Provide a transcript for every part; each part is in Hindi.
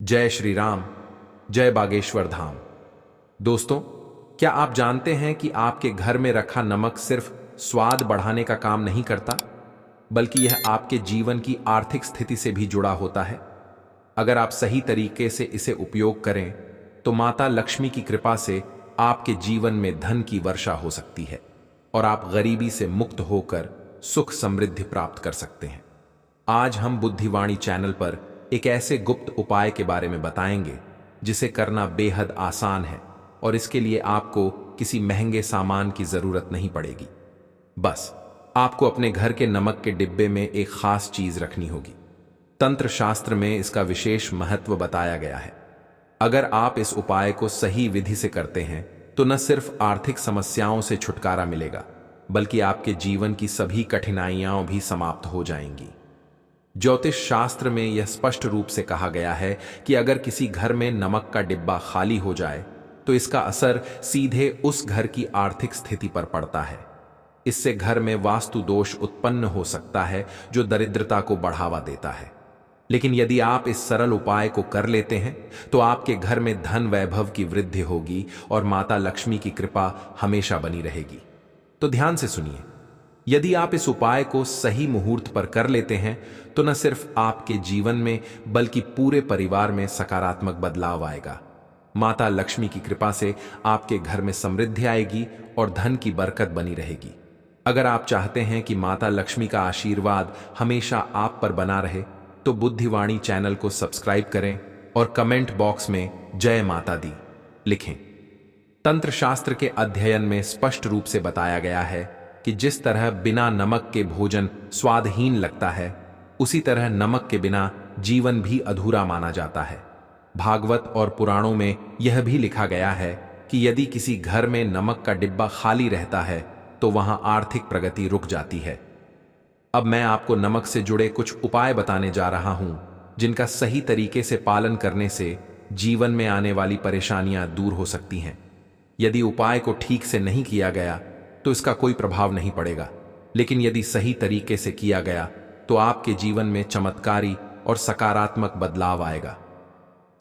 जय श्री राम, जय बागेश्वर धाम। दोस्तों, क्या आप जानते हैं कि आपके घर में रखा नमक सिर्फ स्वाद बढ़ाने का काम नहीं करता, बल्कि यह आपके जीवन की आर्थिक स्थिति से भी जुड़ा होता है। अगर आप सही तरीके से इसे उपयोग करें तो माता लक्ष्मी की कृपा से आपके जीवन में धन की वर्षा हो सकती है और आप गरीबी से मुक्त होकर सुख समृद्धि प्राप्त कर सकते हैं। आज हम बुद्धिवाणी चैनल पर एक ऐसे गुप्त उपाय के बारे में बताएंगे जिसे करना बेहद आसान है और इसके लिए आपको किसी महंगे सामान की जरूरत नहीं पड़ेगी। बस आपको अपने घर के नमक के डिब्बे में एक खास चीज रखनी होगी। तंत्र शास्त्र में इसका विशेष महत्व बताया गया है। अगर आप इस उपाय को सही विधि से करते हैं तो न सिर्फ आर्थिक समस्याओं से छुटकारा मिलेगा, बल्कि आपके जीवन की सभी कठिनाइयां भी समाप्त हो जाएंगी। ज्योतिष शास्त्र में यह स्पष्ट रूप से कहा गया है कि अगर किसी घर में नमक का डिब्बा खाली हो जाए तो इसका असर सीधे उस घर की आर्थिक स्थिति पर पड़ता है। इससे घर में वास्तु दोष उत्पन्न हो सकता है जो दरिद्रता को बढ़ावा देता है। लेकिन यदि आप इस सरल उपाय को कर लेते हैं तो आपके घर में धन वैभव की वृद्धि होगी और माता लक्ष्मी की कृपा हमेशा बनी रहेगी। तो ध्यान से सुनिए, यदि आप इस उपाय को सही मुहूर्त पर कर लेते हैं तो न सिर्फ आपके जीवन में बल्कि पूरे परिवार में सकारात्मक बदलाव आएगा। माता लक्ष्मी की कृपा से आपके घर में समृद्धि आएगी और धन की बरकत बनी रहेगी। अगर आप चाहते हैं कि माता लक्ष्मी का आशीर्वाद हमेशा आप पर बना रहे तो बुद्धिवाणी चैनल को सब्सक्राइब करें और कमेंट बॉक्स में जय माता दी लिखें। तंत्र शास्त्र के अध्ययन में स्पष्ट रूप से बताया गया है कि जिस तरह बिना नमक के भोजन स्वादहीन लगता है, उसी तरह नमक के बिना जीवन भी अधूरा माना जाता है। भागवत और पुराणों में यह भी लिखा गया है कि यदि किसी घर में नमक का डिब्बा खाली रहता है तो वहां आर्थिक प्रगति रुक जाती है। अब मैं आपको नमक से जुड़े कुछ उपाय बताने जा रहा हूं जिनका सही तरीके से पालन करने से जीवन में आने वाली परेशानियां दूर हो सकती हैं। यदि उपाय को ठीक से नहीं किया गया तो इसका कोई प्रभाव नहीं पड़ेगा, लेकिन यदि सही तरीके से किया गया तो आपके जीवन में चमत्कारी और सकारात्मक बदलाव आएगा।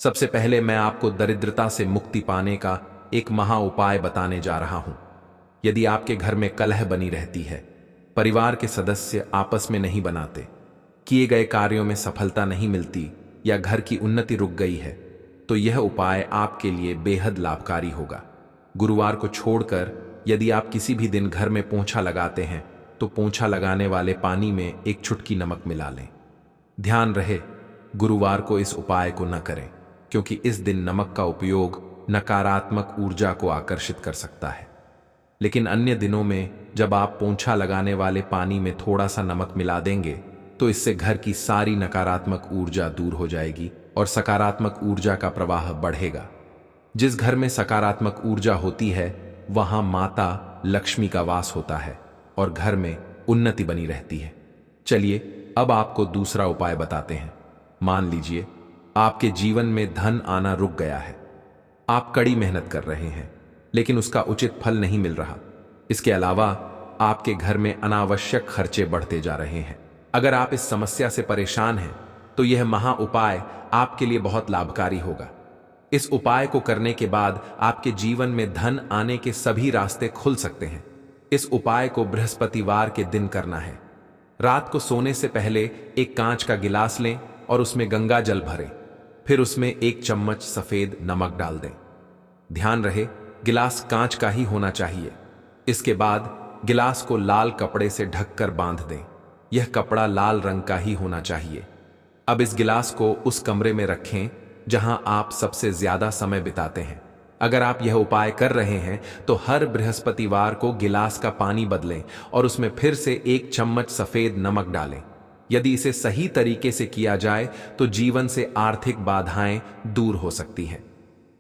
सबसे पहले मैं आपको दरिद्रता से मुक्ति पाने का एक महा उपाय बताने जा रहा हूं। यदि आपके घर में कलह बनी रहती है, परिवार के सदस्य आपस में नहीं बनाते, किए गए कार्यों में सफलता नहीं मिलती या घर की उन्नति रुक गई है, तो यह उपाय आपके लिए बेहद लाभकारी होगा। गुरुवार को छोड़कर यदि आप किसी भी दिन घर में पोंछा लगाते हैं तो पोंछा लगाने वाले पानी में एक चुटकी नमक मिला लें। ध्यान रहे, गुरुवार को इस उपाय को न करें, क्योंकि इस दिन नमक का उपयोग नकारात्मक ऊर्जा को आकर्षित कर सकता है। लेकिन अन्य दिनों में जब आप पोंछा लगाने वाले पानी में थोड़ा सा नमक मिला देंगे तो इससे घर की सारी नकारात्मक ऊर्जा दूर हो जाएगी और सकारात्मक ऊर्जा का प्रवाह बढ़ेगा। जिस घर में सकारात्मक ऊर्जा होती है वहां माता लक्ष्मी का वास होता है और घर में उन्नति बनी रहती है। चलिए अब आपको दूसरा उपाय बताते हैं। मान लीजिए आपके जीवन में धन आना रुक गया है। आप कड़ी मेहनत कर रहे हैं लेकिन उसका उचित फल नहीं मिल रहा। इसके अलावा आपके घर में अनावश्यक खर्चे बढ़ते जा रहे हैं। अगर आप इस समस्या से परेशान हैं तो यह महा उपाय आपके लिए बहुत लाभकारी होगा। इस उपाय को करने के बाद आपके जीवन में धन आने के सभी रास्ते खुल सकते हैं। इस उपाय को बृहस्पतिवार के दिन करना है। रात को सोने से पहले एक कांच का गिलास लें और उसमें गंगा जल भरें। फिर उसमें 1 चम्मच सफेद नमक डाल दें। ध्यान रहे, गिलास कांच का ही होना चाहिए। इसके बाद गिलास को लाल कपड़े से ढककर बांध दें। यह कपड़ा लाल रंग का ही होना चाहिए। अब इस गिलास को उस कमरे में रखें जहां आप सबसे ज्यादा समय बिताते हैं। अगर आप यह उपाय कर रहे हैं तो हर बृहस्पतिवार को गिलास का पानी बदलें और उसमें फिर से 1 चम्मच सफेद नमक डालें। यदि इसे सही तरीके से किया जाए तो जीवन से आर्थिक बाधाएं दूर हो सकती हैं।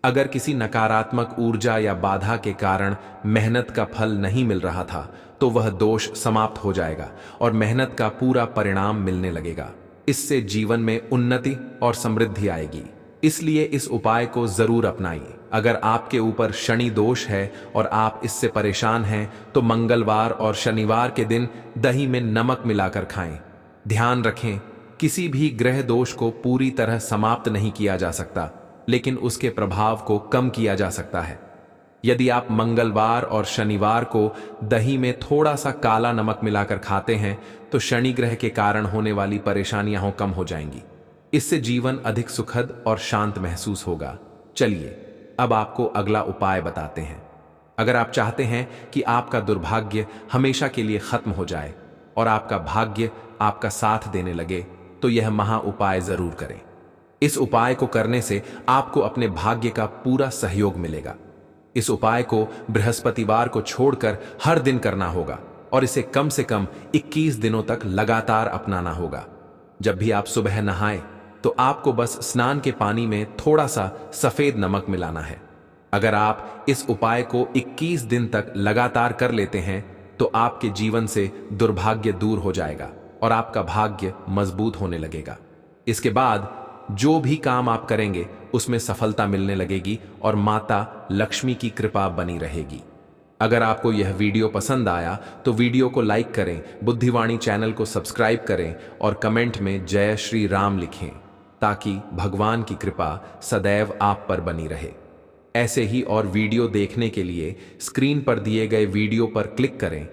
अगर किसी नकारात्मक ऊर्जा या बाधा के कारण मेहनत का फल नहीं मिल रहा था तो वह दोष समाप्त हो जाएगा और मेहनत का पूरा परिणाम मिलने लगेगा। इससे जीवन में उन्नति और समृद्धि आएगी। इसलिए इस उपाय को जरूर अपनाइए। अगर आपके ऊपर शनि दोष है और आप इससे परेशान हैं तो मंगलवार और शनिवार के दिन दही में नमक मिलाकर खाएं। ध्यान रखें, किसी भी ग्रह दोष को पूरी तरह समाप्त नहीं किया जा सकता, लेकिन उसके प्रभाव को कम किया जा सकता है। यदि आप मंगलवार और शनिवार को दही में थोड़ा सा काला नमक मिलाकर खाते हैं तो शनि ग्रह के कारण होने वाली परेशानियां कम हो जाएंगी। इससे जीवन अधिक सुखद और शांत महसूस होगा। चलिए अब आपको अगला उपाय बताते हैं। अगर आप चाहते हैं कि आपका दुर्भाग्य हमेशा के लिए खत्म हो जाए और आपका भाग्य आपका साथ देने लगे, तो यह महा उपाय जरूर करें। इस उपाय को करने से आपको अपने भाग्य का पूरा सहयोग मिलेगा। इस उपाय को बृहस्पतिवार को छोड़कर हर दिन करना होगा और इसे कम से कम 21 दिनों तक लगातार अपनाना होगा। जब भी आप सुबह नहाएं तो आपको बस स्नान के पानी में थोड़ा सा सफेद नमक मिलाना है। अगर आप इस उपाय को 21 दिन तक लगातार कर लेते हैं तो आपके जीवन से दुर्भाग्य दूर हो जाएगा और आपका भाग्य मजबूत होने लगेगा। इसके बाद जो भी काम आप करेंगे उसमें सफलता मिलने लगेगी और माता लक्ष्मी की कृपा बनी रहेगी। अगर आपको यह वीडियो पसंद आया तो वीडियो को लाइक करें, बुद्धिवाणी चैनल को सब्सक्राइब करें और कमेंट में जय श्री राम लिखें, ताकि भगवान की कृपा सदैव आप पर बनी रहे। ऐसे ही और वीडियो देखने के लिए स्क्रीन पर दिए गए वीडियो पर क्लिक करें